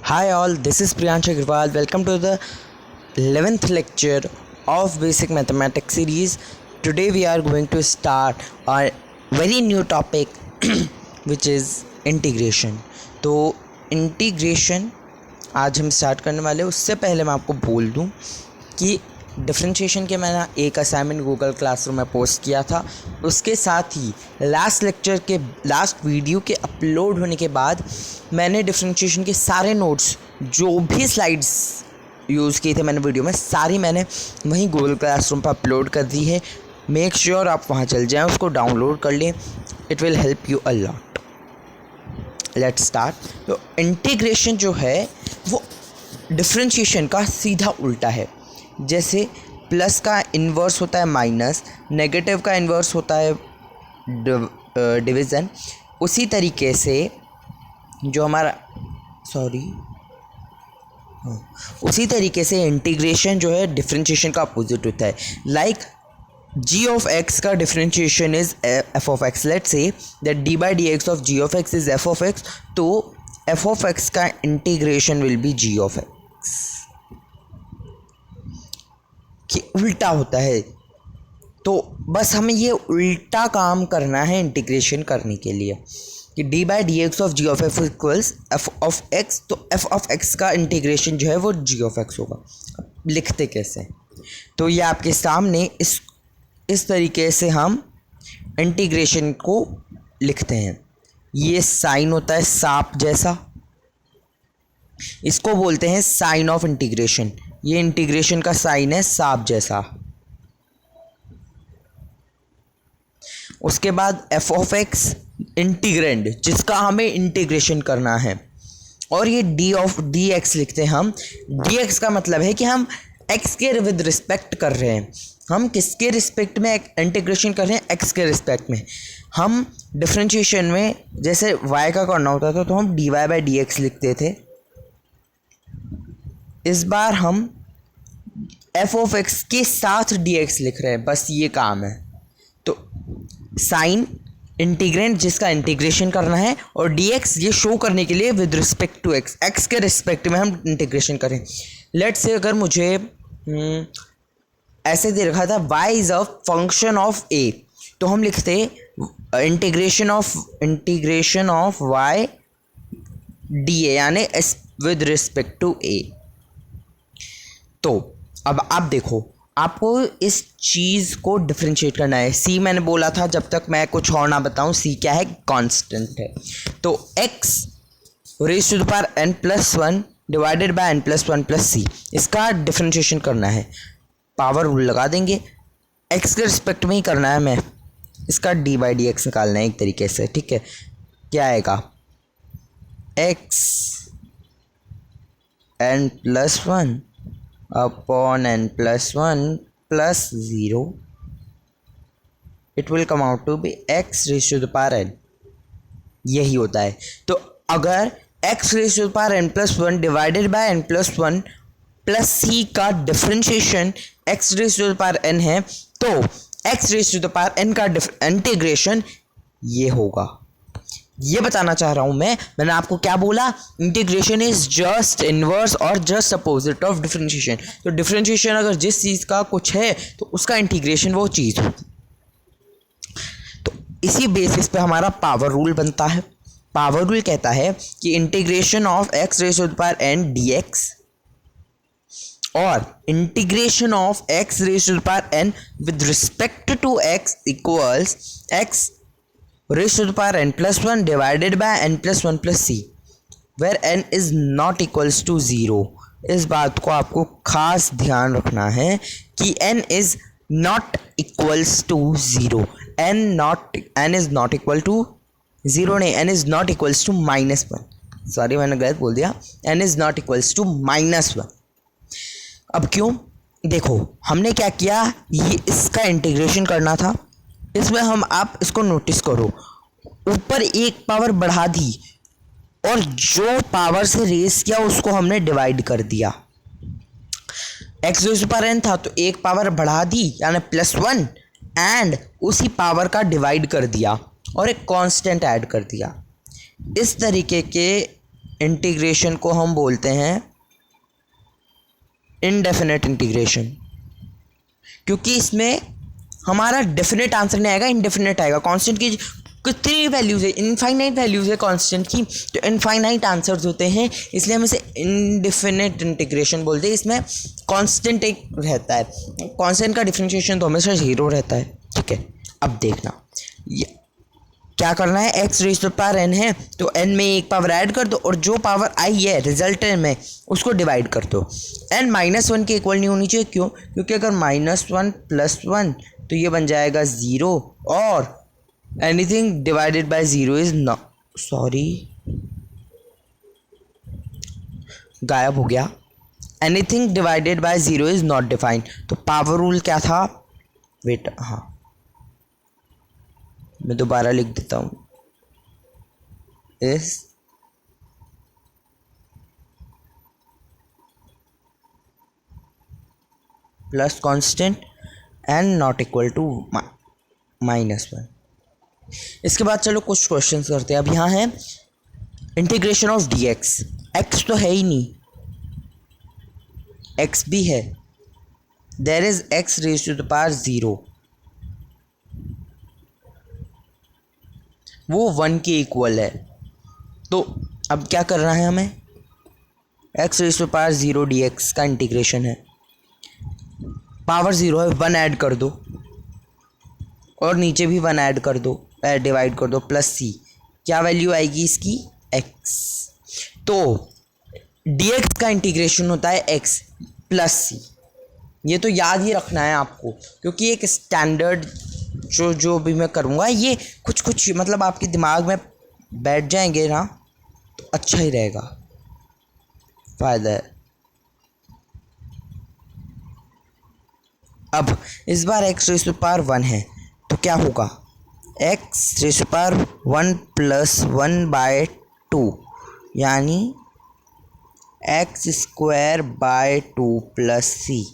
Hi all, this is Priyansh Agrawal. Welcome to the 11th lecture of Basic Mathematics series. Today we are going to start our very new topic which is integration. तो integration आज हम start करने वाले हैं। उससे पहले मैं आपको बोल दूं कि डिफरेंशिएशन के मैंने एक असाइनमेंट गूगल क्लासरूम में पोस्ट किया था। उसके साथ ही लास्ट वीडियो के अपलोड होने के बाद मैंने डिफरेंशिएशन के सारे नोट्स जो भी स्लाइड्स यूज़ किए थे मैंने वीडियो में सारी मैंने वहीं गूगल क्लासरूम पर अपलोड कर दी है। मेक श्योर आप वहाँ चल जाएँ, उसको डाउनलोड कर लें। It will help you a lot. Let's start. तो इंटीग्रेशन जो है वो डिफरेंशिएशन का सीधा उल्टा है। जैसे प्लस का इन्वर्स होता है माइनस, नेगेटिव का इन्वर्स होता है डिवीज़न, उसी तरीके से जो हमारा उसी तरीके से इंटीग्रेशन जो है डिफरेंशिएशन का अपोजिट होता है। लाइक g of x का differentiation is f of x। Let's say that d by dx of g of x is f of x, तो f of x का integration will B g of x। कि उल्टा होता है, तो बस हमें ये उल्टा काम करना है इंटीग्रेशन करने के लिए कि d by dx of g of f equals f of x। तो f of x का इंटीग्रेशन जो है वो g of x होगा। लिखते कैसे, तो ये आपके सामने इस तरीके से हम इंटीग्रेशन को लिखते हैं। ये साइन होता है सांप जैसा, इसको बोलते हैं साइन ऑफ इंटीग्रेशन। ये इंटीग्रेशन का साइन है सांप जैसा। उसके बाद f of x इंटीग्रेंड जिसका हमें इंटीग्रेशन करना है, और ये d of dx लिखते हैं हम। dx का मतलब है कि हम x के विद रिस्पेक्ट कर रहे हैं। हम किसके रिस्पेक्ट में इंटीग्रेशन कर रहे हैं? x के रिस्पेक्ट में। हम डिफरेंशिएशन में जैसे y का करना होता था तो हम dy by dx लिखते थे। इस बार हम f of x के साथ dx लिख रहे हैं, बस ये काम है। तो साइन इंटीग्रेंड जिसका इंटीग्रेशन करना है, और dx ये शो करने के लिए विद रिस्पेक्ट टू x के रिस्पेक्ट में हम इंटीग्रेशन करें। लेट्स से अगर मुझे ऐसे दे रखा था y is a function of a, तो हम लिखते इंटीग्रेशन ऑफ y dA यानी विद रिस्पेक्ट टू a। तो अब आप देखो, आपको इस चीज़ को डिफरेंशिएट करना है। c मैंने बोला था जब तक मैं कुछ और ना बताऊं, c क्या है? कांस्टेंट है। तो x raise to the power n plus 1 divided by n plus 1 plus c, इसका डिफरेंशिएशन करना है। पावर रूल लगा देंगे, x के रिस्पेक्ट में ही करना है हमें। इसका d बाई डी एक्स निकालना है एक तरीके से, ठीक है। क्या आएगा? x n plus 1 upon n plus 1 plus 0, it will come out to be x raise to the power n। यही होता है। तो अगर x raise to the power n plus 1 divided by n plus 1 plus c का differentiation x raise to the power n है, तो x raise to the power n का integration ये होगा। ये बताना चाह रहा हूँ मैंने आपको क्या बोला? इंटीग्रेशन इज जस्ट इनवर्स और जस्ट अपोजिट ऑफ डिफरेंशिएशन। तो डिफरेंशिएशन अगर जिस चीज़ का कुछ है तो उसका इंटीग्रेशन वो चीज़ होगी। तो इसी बेसिस पे हमारा पावर रूल बनता है। पावर रूल कहता है कि integration of x raise to the power n dx और integration of x raise to the power n with respect to x equals x raise to the power n plus 1 divided by n plus 1 plus c, where n is not equals to 0। इस बात को आपको खास ध्यान रखना है कि n is not equals to 0। n is not equal to 0 नहीं, n is not equals to -1। Sorry मैंने गलत बोल दिया, n is not equals to -1। अब क्यों? देखो हमने क्या किया, ये इसका इंटीग्रेशन करना था। इसमें आप इसको नोटिस करो, ऊपर एक पावर बढ़ा दी और जो पावर से रेस किया उसको हमने डिवाइड कर दिया। x raise to power n था तो एक पावर बढ़ा दी यानी +1 एंड उसी पावर का डिवाइड कर दिया और एक कांस्टेंट ऐड कर दिया। इस तरीके के इंटीग्रेशन को हम बोलते हैं इनडेफिनेट इंटीग्रेशन, क्योंकि इसमें हमारा डेफिनेट आंसर नहीं आएगा, इनडेफिनेट आएगा। कांस्टेंट की कितनी वैल्यूज़ है, इनफाइनाइट वैल्यूज़ है कांस्टेंट की, तो इनफाइनाइट आंसर्स होते हैं, इसलिए हम इसे इनडेफिनेट इंटीग्रेशन बोलते हैं। इसमें कांस्टेंट एक रहता है, कांस्टेंट का डिफरेंशिएशन तो हमेशा 0 रहता है। ठीक है, अब देखना क्या करना है, x raise to power n है तो n में एक पावर ऐड कर दो, और जो पावर आई है रिजल्टेंट में उसको डिवाइड कर दो। n -1 के इक्वल नहीं होनी चाहिए, क्यों? क्योंकि अगर -1 + 1 तो ये बन जाएगा 0, और anything divided by 0 is not, sorry गायब हो गया, anything divided by 0 is not defined. तो पावर रूल क्या था, वेट, हाँ मैं दोबारा लिख देता हूँ, इस plus constant and not equal to -1। इसके बाद चलो कुछ क्वेश्चंस करते हैं। अब यहाँ है इंटीग्रेशन ऑफ dx, x तो है ही नहीं, x भी है, there is x raise to the power 0, वो 1 के इक्वल है। तो अब क्या करना है हमें, x raise to power 0 dx का इंटीग्रेशन है, पावर 0 है, 1 ऐड कर दो, और नीचे भी 1 ऐड कर दो, डिवाइड कर दो, प्लस c, क्या वैल्यू आएगी इसकी, x। तो dx का इंटीग्रेशन होता है x प्लस c, ये तो याद ही रखना है आपको, क्योंकि एक स्टैंडर्ड जो भी मैं करूँगा ये कुछ मतलब आपके दिमाग में बैठ जाएंगे ना, तो अच्छा ही रहेगा, फ़ायदा है। अब इस बार x रेज़ टू पावर 1 है तो क्या होगा, x रेज़ टू पावर 1 + 1/2 यानी x² + c।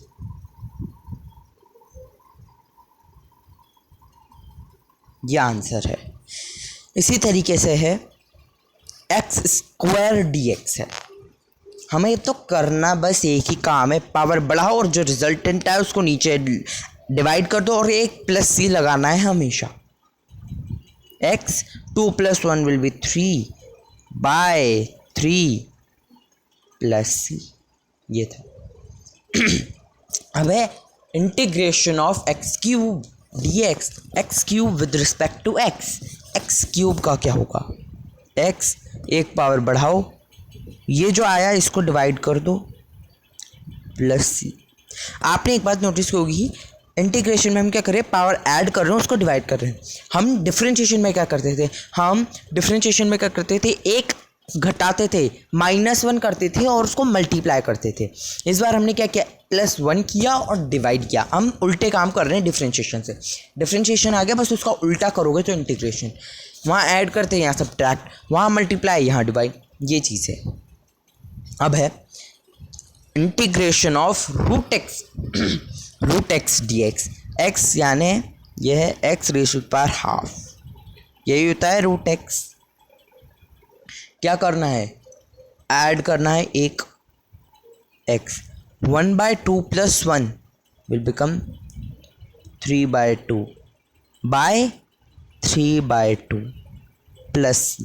ये आंसर है। इसी तरीके से है x² dx है, हमें तो करना बस एक ही काम है, पावर बढ़ाओ और जो रिजल्टेंट है उसको नीचे डिवाइड कर दो, और एक प्लस c लगाना है हमेशा। x 2 + 1 विल बी 3/3 + c, ये था। अब है integration of x³ dx, x³ with respect to x, x³ का क्या होगा, x एक पावर बढ़ाओ, ये जो आया इसको डिवाइड कर दो, प्लस c। आपने एक बात नोटिस की होगी, इंटीग्रेशन में हम क्या करें, पावर ऐड कर रहे हैं उसको डिवाइड कर रहे हैं। हम डिफरेंशिएशन में क्या करते थे, एक घटाते थे, -1 करते थे और उसको मल्टीप्लाई करते थे। इस बार हमने क्या किया, +1 किया और डिवाइड किया। हम उल्टे काम कर रहे हैं डिफरेंशिएशन से, डिफरेंशिएशन आ गया, बस उसका उल्टा करोगे तो इंटीग्रेशन, वहाँ ऐड करते हैं, यहाँ सब्ट्रैक्ट, वहाँ मल्टीप्लाई, यहाँ डिवाइड, ये चीज़ है। अब है integration of √x dx, x यानी यह है x रेज़ टू पावर ½ यही होता है √x। क्या करना है, ऐड करना है एक x, 1/2 + 1 will become 3/2 plus c।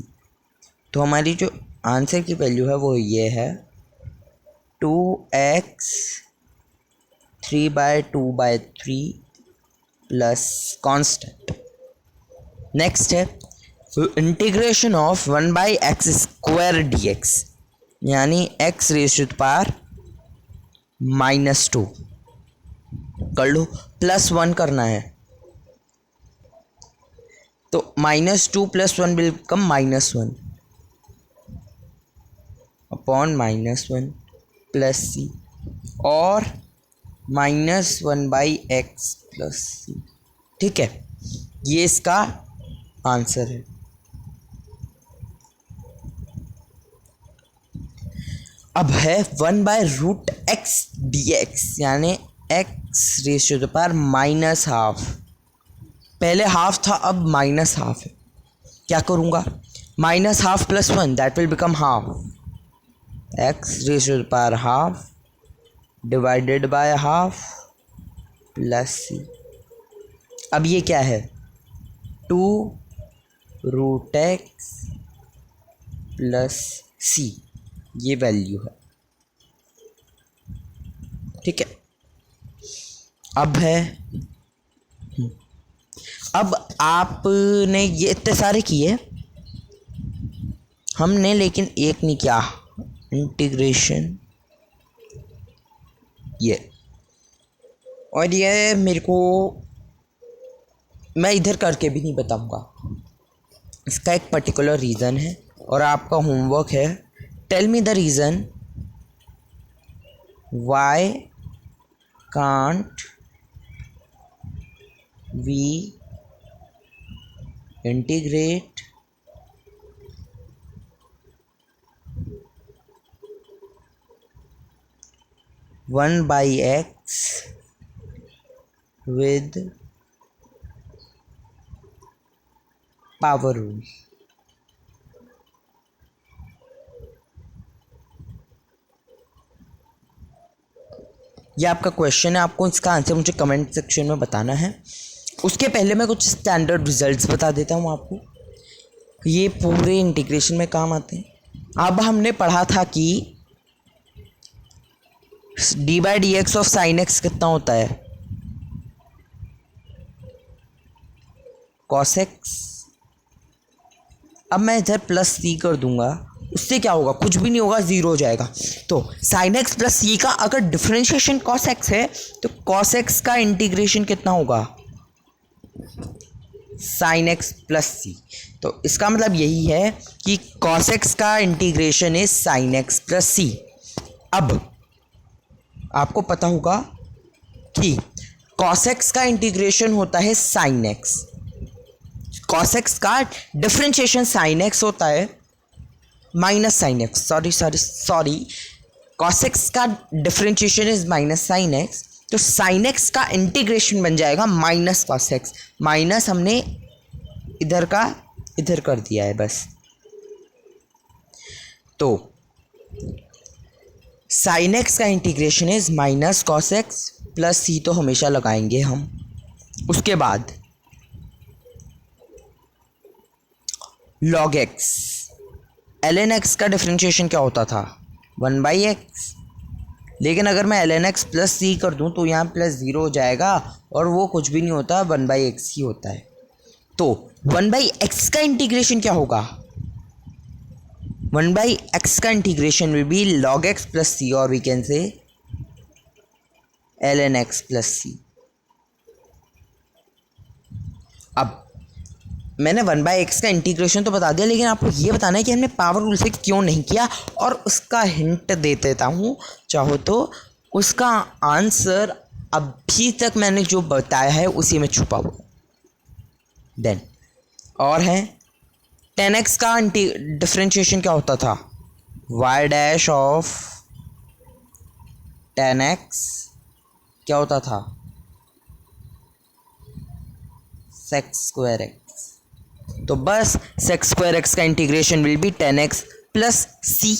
तो हमारी जो आंसर की वैल्यू है वो ये है 2x 3/2/3 प्लस कांस्टेंट। नेक्स्ट है इंटीग्रेशन ऑफ 1/x² dx, यानी x रेज़ टू पावर -2 कर लो, +1 करना है, तो -2 + 1 will become -1 upon -1 plus c, और -1/x + c। ठीक है, ये इसका आंसर है। अब है 1/√x dx, यानी x raise to the power -½ पहले हाफ था, अब -½ है। क्या करूँगा, -½ + 1 that will become ½ x raise to the power half divided by half plus C. अब ये क्या है, 2√x प्लस सी, ये वैल्यू है, ठीक है। अब है, अब आपने ये इतने सारे किए हमने, लेकिन एक नहीं किया, इंटीग्रेशन ये। और ये मेरे को, मैं इधर करके भी नहीं बताऊंगा, इसका एक पर्टिकुलर रीज़न है और आपका होमवर्क है, tell me the reason why can't we integrate one by X with power rule। ये आपका क्वेश्चन है, आपको इसका आंसर मुझे कमेंट सेक्शन में बताना है। उसके पहले मैं कुछ स्टैंडर्ड रिजल्ट्स बता देता हूँ आपको, ये पूरे इंटीग्रेशन में काम आते हैं। अब हमने पढ़ा था कि D by D X of sine x कितना होता है, कॉस एक्स। अब मैं इधर प्लस सी कर दूंगा, उससे क्या होगा, कुछ भी नहीं होगा, ज़ीरो हो जाएगा। तो साइन एक्स प्लस सी का अगर डिफरेंशिएशन कॉस एक्स है तो कॉस एक्स का इंटीग्रेशन कितना होगा, साइन एक्स प्लस सी। तो इसका मतलब यही है कि कॉस एक्स का integration is sine x plus C. अब आपको पता होगा कि कॉस एक्स का इंटीग्रेशन होता है साइन एक्स, कॉस एक्स का डिफरेंशिएशन साइन एक्स होता है minus sine x, sorry cos x का differentiation is minus sine x, तो साइन एक्स का इंटीग्रेशन बन जाएगा माइनस कॉस एक्स। माइनस हमने इधर का इधर कर दिया है बस। तो साइन एक्स का integration is minus cos x plus C, तो हमेशा लगाएंगे हम। उसके बाद log x, L N x का डिफरेंशिएशन क्या होता था, 1/x। लेकिन अगर मैं L N x plus C कर दूं तो यहाँ प्लस ज़ीरो हो जाएगा और वो कुछ भी नहीं होता, 1/x ही होता है। तो 1/x का इंटीग्रेशन क्या होगा, 1/x का integration will be log x plus C, और we can say ln x plus C. अब मैंने 1/x का इंटीग्रेशन तो बता दिया, लेकिन आपको ये बताना है कि हमने पावर रूल से क्यों नहीं किया, और उसका हिंट दे देता हूँ, चाहो तो उसका आंसर अभी तक मैंने जो बताया है उसी में छुपा हुआ। देन और है 10x का डिफरेंशिएशन क्या होता था, y डैश ऑफ 10x क्या होता था, sec स्क्वायर x। तो बस sec स्क्वायर x का integration will be 10x plus C.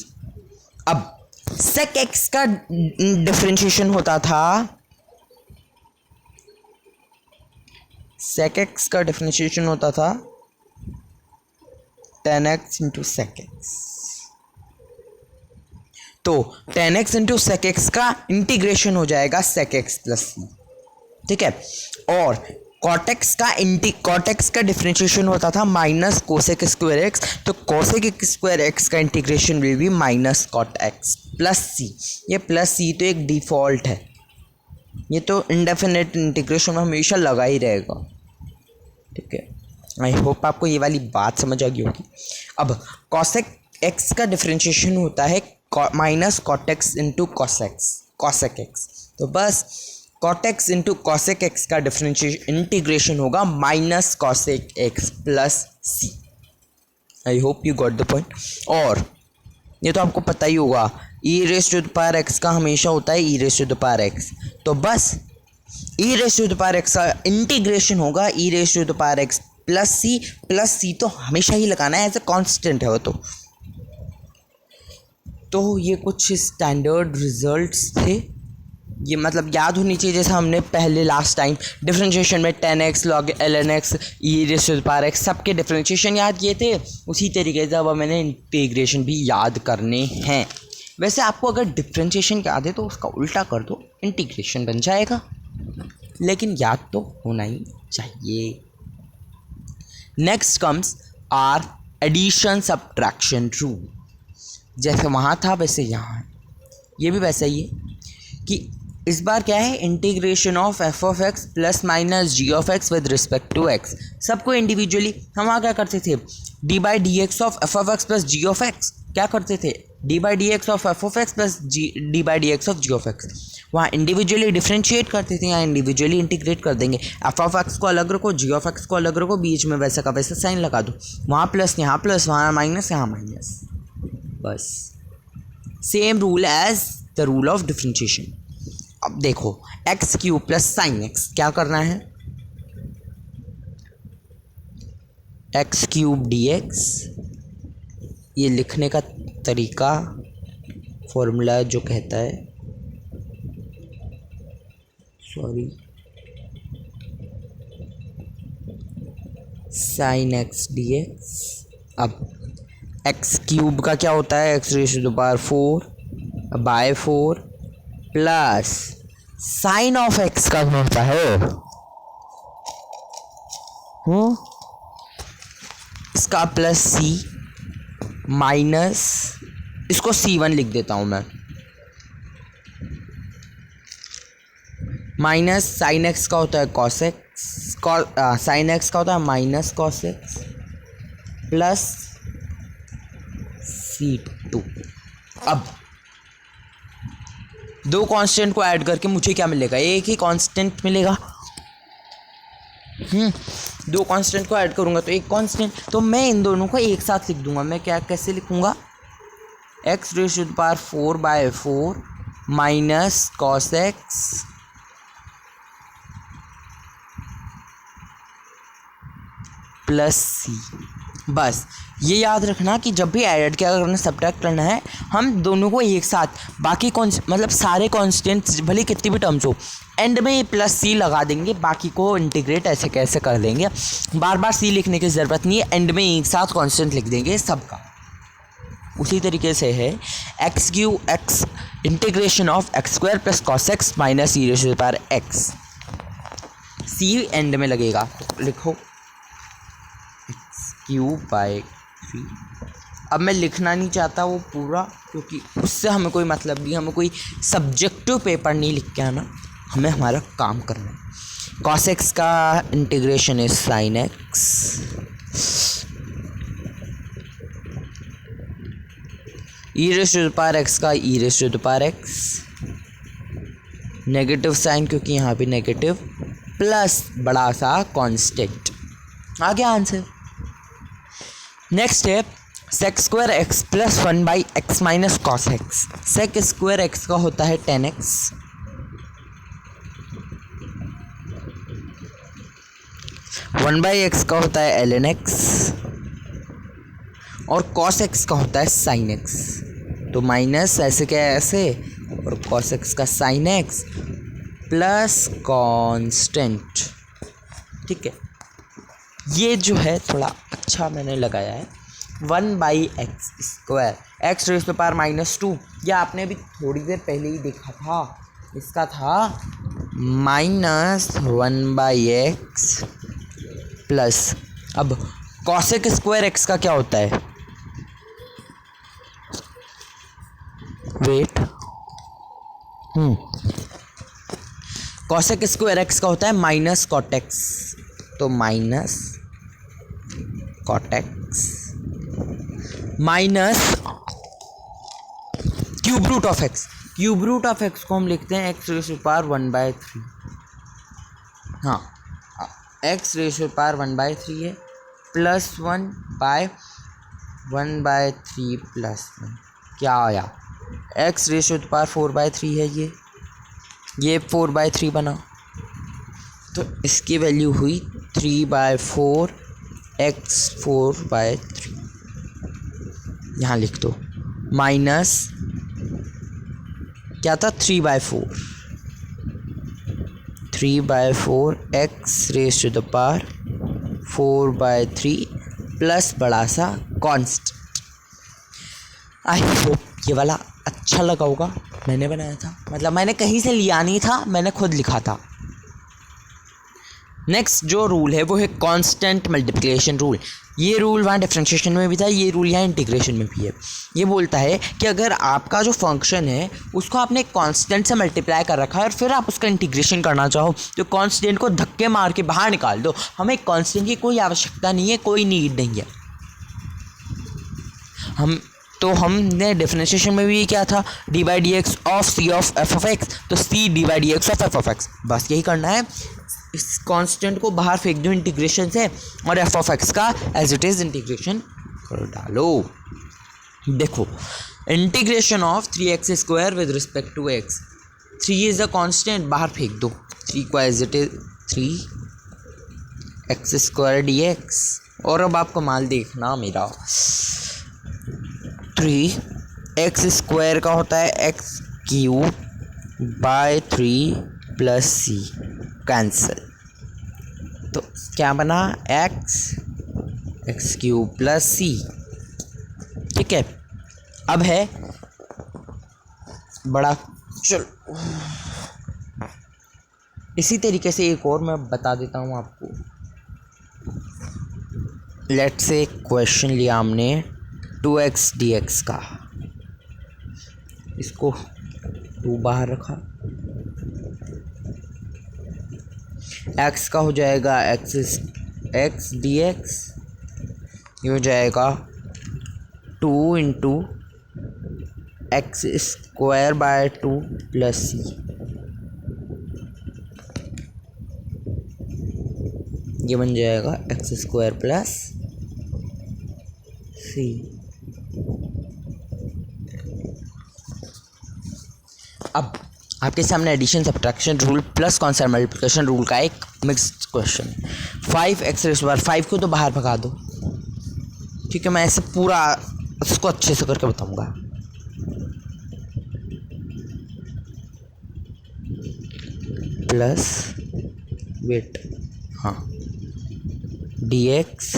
अब sec x का डिफरेंशिएशन होता था, sec x का डिफरेंशिएशन होता था 10x इंटू sec x। तो 10x इंटू sec x का इंटीग्रेशन हो जाएगा sec x प्लस सी, ठीक है। और cot x का डिफरेंशिएशन होता था माइनस कोसेक स्क्वायर एक्स, तो कोसेक स्क्वायर एक्स का integration will be minus cot x plus C. ये प्लस सी तो एक डिफ़ॉल्ट है, ये तो इंडेफिनेट इंटीग्रेशन में हमेशा लगा ही रहेगा, ठीक है। आई होप आपको ये वाली बात समझ आ गई होगी। अब कॉसेक एक्स का डिफरेंशिएशन होता है minus cot x into cosec x, तो बस cot x into cosec x का इंटीग्रेशन होगा minus cosec x plus C. I hope you got the point. और ये तो आपको पता ही होगा, e raise to the power x का हमेशा होता है e raise to the power x, तो बस e raise to the power x का इंटीग्रेशन होगा e raise to the power X plus C तो हमेशा ही लगाना है, एज ए कॉन्स्टेंट है वो। तो तो ये कुछ स्टैंडर्ड रिजल्ट्स थे, ये मतलब याद होनी चाहिए। जैसे हमने पहले लास्ट टाइम डिफरेंशिएशन में 10x log ln x e⁻x सबके डिफरेंशिएशन याद किए थे, उसी तरीके से अब मैंने इंटीग्रेशन भी याद करने हैं। वैसे आपको अगर डिफरेंशिएशन याद है तो उसका उल्टा कर दो, इंटीग्रेशन बन जाएगा, लेकिन याद तो होना ही चाहिए। Next comes our addition subtraction rule. जैसे वहाँ था वैसे यहाँ है, ये भी वैसा ही है कि इस बार क्या है, integration of F of X plus minus G of X with respect to X. सबको इंडिविजुअली हम वहाँ क्या करते थे, D by D X of F of X plus G of X क्या करते थे, D by D X of F of X plus D by D X of G of X. वहाँ इंडिविजुअली डिफ्रेंशिएट करते थे, यहाँ individually integrate कर देंगे। F of X को अलग रखो, जी ऑफ एक्स को अलग रखो, बीच में वैसा का वैसा साइन लगा दो, वहाँ प्लस यहाँ प्लस, वहाँ माइनस यहाँ माइनस, बस same rule as the rule of differentiation. अब देखो X cube plus sine X क्या करना है, एक्स क्यूब डी एक्स, ये लिखने का तरीका फॉर्मूला जो कहता है, sorry, sine X D X. अब एक्स क्यूब का क्या होता है, X raise to the power 4 by 4 plus sine of X का होता है इसका प्लस सी माइनस, इसको C1 लिख देता हूँ मैं, माइनस साइन एक्स का होता है कॉस एक्स, साइन एक्स का होता है minus cos x plus C2। अब दो कांस्टेंट को ऐड करके मुझे क्या मिलेगा, एक ही कांस्टेंट मिलेगा। दो कांस्टेंट को ऐड करूंगा तो एक कांस्टेंट, तो मैं इन दोनों को एक साथ लिख दूंगा। मैं क्या कैसे लिखूंगा, x raise to the power 4 by 4 minus cos x plus C. बस ये याद रखना कि जब भी ऐड क्या करना, सब्ट्रैक्ट करना है, हम दोनों को एक साथ, बाकी मतलब सारे कांस्टेंट्स भले कितनी भी टर्म्स हो, एंड में प्लस सी लगा देंगे, बाकी को इंटीग्रेट ऐसे कैसे कर देंगे। बार बार सी लिखने की ज़रूरत नहीं है, एंड में एक साथ कांस्टेंट लिख देंगे सबका। उसी तरीके से है X Q X integration of X square plus cos X minus E raise to the power X, C end में लगेगा, तो लिखो क्यूब बाय 3। अब मैं लिखना नहीं चाहता वो पूरा, क्योंकि उससे हमें कोई मतलब नहीं, हमें कोई सब्जेक्टिव पेपर नहीं लिख के आना, हमें हमारा काम करना है। कॉस एक्स का integration is sine x, e raise to the power x का e raise to the power x, negative sine क्योंकि यहाँ पे नेगेटिव, प्लस बड़ा सा कांस्टेंट, आ गया आंसर। नेक्स्ट है sec square X plus 1 by X minus cos X. Sec square x का होता है 10x, वन बाई एक्स का होता है ln x, और कॉस एक्स का होता है साइन एक्स। तो माइनस ऐसे क्या है ऐसे, और कॉस एक्स का साइन एक्स प्लस कांस्टेंट, ठीक है। ये जो है थोड़ा अच्छा मैंने लगाया है, 1 by X square, X raise to the power minus 2, ये आपने अभी थोड़ी देर पहले ही देखा था, इसका था माइनस 1 बाई एक्स प्लस, अब कॉसेक स्क्वायर एक्स का क्या होता है, वेट, कॉसेक स्क्वायर एक्स का होता है माइनस कॉट एक्स, तो minus cot X minus cube root of X. Cube root of X को हम लिखते हैं X raise to the power 1 by 3। हाँ, X raise to the power 1 by 3 है, प्लस 1 बाय 1 बाय 3 प्लस 1, क्या आया, X raise to the power 4 by 3 है, ये 4 बाय 3 बना, तो इसकी वैल्यू हुई 3 बाय 4 एक्स 4 बाय 3, यहाँ लिख दो माइनस क्या था 3/4 X raise to the power 4/3 plus बड़ा सा कांस्टेंट। आई होप ये वाला अच्छा लगा होगा। मैंने बनाया था, मतलब मैंने कहीं से लिया नहीं था, मैंने खुद लिखा था। नेक्स्ट जो रूल है वो है कांस्टेंट मल्टीप्लिकेशन रूल। ये रूल वहाँ डिफरेंशिएशन में भी था, ये रूल यहाँ इंटीग्रेशन में भी है। ये बोलता है कि अगर आपका जो फंक्शन है उसको आपने एक कांस्टेंट से मल्टीप्लाई कर रखा है और फिर आप उसका इंटीग्रेशन करना चाहो तो कांस्टेंट को धक्के मार के बाहर निकाल दो। हमें कांस्टेंट की कोई आवश्यकता नहीं है, कोई नीड नहीं है। हमने डिफरेंशिएशन में भी क्या था, d/dx of c of f of x, तो c d/dx of f of x, बस यही करना है। इस कांस्टेंट को बाहर फेंक दो इंटीग्रेशन से और f ऑफ x का एज इट इज इंटीग्रेशन कर डालो। देखो integration of 3x square with respect to x, 3 is the constant, बाहर फेंक दो 3 को as it is 3x square dx। और अब आप कमाल देखना मेरा, 3x स्क्वायर का होता है x³ प्लस c, कैंसिल। तो क्या बना x³ प्लस c। ठीक है, अब है बड़ा, चलो इसी तरीके से एक और मैं बता देता हूँ आपको। लेट्स से क्वेश्चन लिया हमने 2x dx का, इसको 2 बाहर रखा, x का हो जाएगा x dx, ये हो जाएगा 2 इंटू x² प्लस c। ये बन जाएगा x² प्लस c। अब आपके सामने addition subtraction rule plus constant multiplication rule का एक मिक्स्ड क्वेश्चन। 5 को तो बाहर भगा दो। ठीक है, मैं ऐसे पूरा इसको अच्छे से करके बताऊंगा। प्लस वेट, हाँ, dx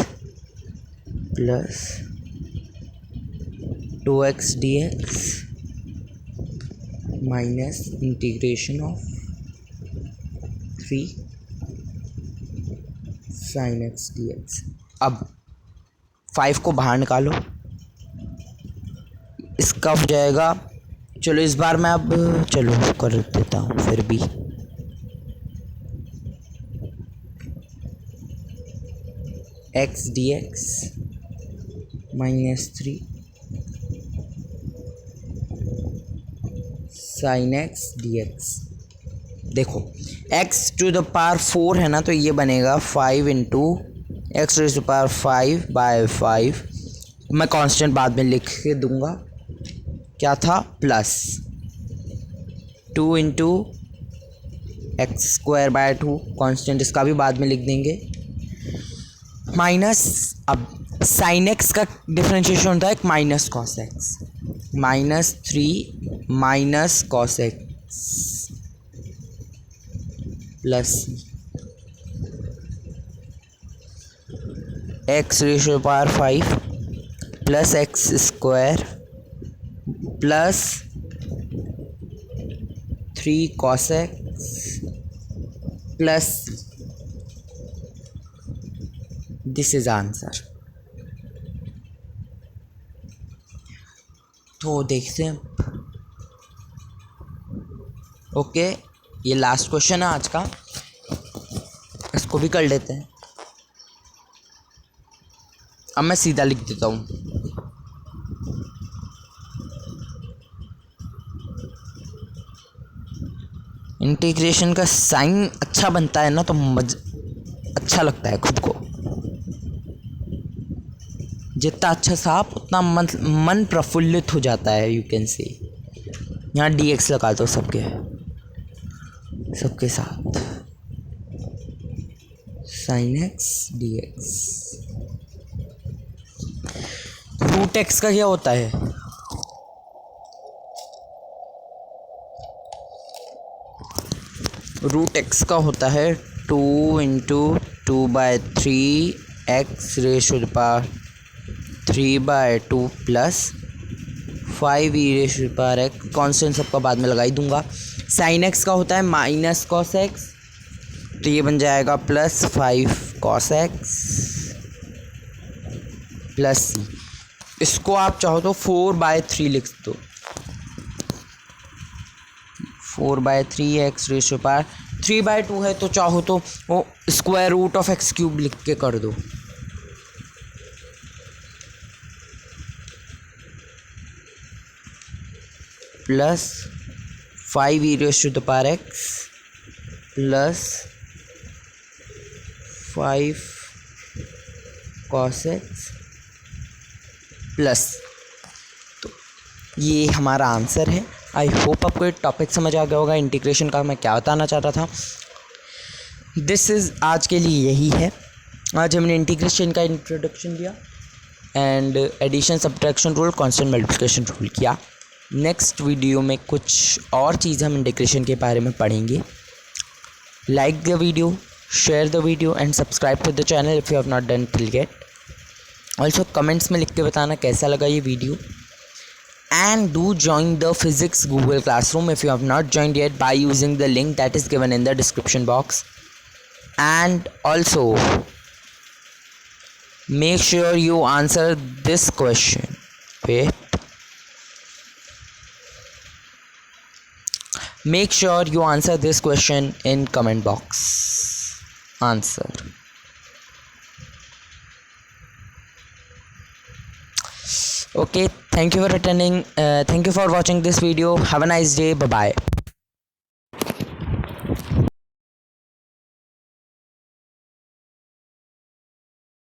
plus 2x dx minus integration of 3 sin x dx। अब 5 को बाहर निकालो, इसका हो जाएगा, चलो इस बार मैं अब चलो कर देता हूँ फिर भी। x dx minus 3 sin x dx। देखो x टू द पावर 4 है ना, तो ये बनेगा 5 into X to the power 5/5। मैं कांस्टेंट बाद में लिख के दूंगा, क्या था, प्लस 2 इंटू x²/2, कांस्टेंट इसका भी बाद में लिख देंगे, माइनस, अब साइन एक्स का डिफरेंशिएशन होता है minus cos x, -3 minus cos x plus x ratio power 5 plus x² plus 3 cos x plus, this is answer. तो देखते हैं। ओके, ये लास्ट क्वेश्चन है आज का, इसको भी कर लेते हैं। अब मैं सीधा लिख देता हूँ, इंटीग्रेशन का साइन अच्छा बनता है ना, तो अच्छा लगता है खुद को। जितना अच्छा साफ उतना मन प्रफुल्लित हो जाता है, यू कैन से। यहाँ dx लगा दो सबके साथ, sin x dx। Root x का क्या होता है, रूट एक्स का होता है 2 into 2/3 x ratio the power 3/2 plus 5 E ratio the power x, constant सबका बाद में लगा ही दूंगा। साइन एक्स का होता है माइनस कॉस एक्स, तो ये बन जाएगा प्लस 5 कॉस एक्स प्लस सी। इसको आप चाहो तो 4/3 लिख दो, 4/3 एक्स रेशो पावर 3/2 है, तो चाहो तो वो square root of X cube लिख के कर दो। Plus 5 E ratio the power X plus 5 cos x plus, तो ये हमारा आंसर है। आई होप आपको ये टॉपिक समझ आ गया होगा इंटीग्रेशन का मैं क्या बताना चाहता था। दिस इज़ आज के लिए यही है। आज हमने इंटीग्रेशन का इंट्रोडक्शन दिया and addition subtraction rule constant multiplication rule किया। नेक्स्ट वीडियो में कुछ और चीज़ हम इंटीग्रेशन के बारे में पढ़ेंगे। Like the video, share the video and subscribe to the channel if you have not done till get. Also comments में लिख के बताना कैसा लगा ये video. And do join the physics Google Classroom if you have not joined yet by using the link that is given in the description box. And also make sure you answer this question. Wait. Make sure you answer this question in comment box. Answer. Okay, thank you for attending. Thank you for watching this video. Have a nice day. Bye bye.